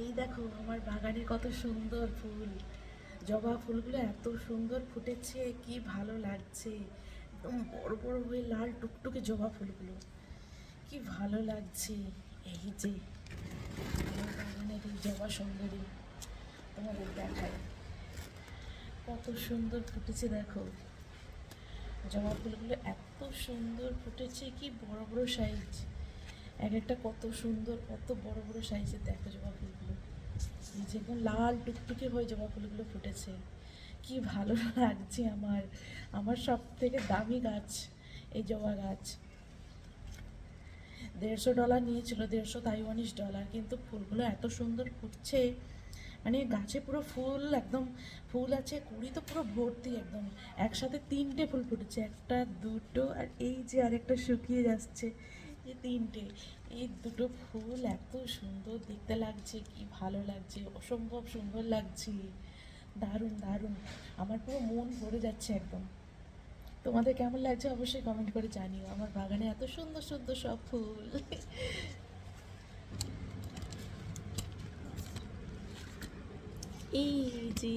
এই দেখো আমার বাগানে কত সুন্দর ফুল। জবা ফুলগুলো এত সুন্দর ফুটেছে, কি ভালো লাগছে। একদম বড় বড় হয়ে লাল টুকটুকে জবা ফুলগুলো, কি ভালো লাগছে। এই যে আমার বাগানের এই জবা সুন্দরী তোমাদের দেখায়, কত সুন্দর ফুটেছে দেখো। জবা ফুলগুলো এত সুন্দর ফুটেছে, কি বড় বড় সাইজ, এক একটা কত সুন্দর, কত বড় বড় সাইজের দেখো জবা ফুলগুলো। এই যে একদম লাল টুকটুকে হয়ে জবা ফুলগুলো ফুটেছে, কি ভালো লাগছে আমার। আমার সব থেকে দামি গাছ এই জবা গাছ। $150 নিয়েছিল, 150 তাইওয়ানিজ ডলার, কিন্তু ফুলগুলো এত সুন্দর ফুটছে, মানে গাছে পুরো ফুল একদম, ফুল আছে, কুড়ি তো পুরো ভর্তি একদম। একসাথে 3টে ফুল ফুটেছে, একটা দুটো আর এই যে আরেকটা শুকিয়ে যাচ্ছে, এই 3টে। এই দুটো ফুল এত সুন্দর দেখতে লাগছে, কি ভালো লাগছে, অসম্ভব সুন্দর লাগছে, দারুণ দারুণ। আমার পুরো মন ভরে যাচ্ছে একদম। তোমাদের কেমন লাগছে অবশ্যই কমেন্ট করে জানিও। আমার বাগানে এত সুন্দর সুন্দর সব ফুল। এই যে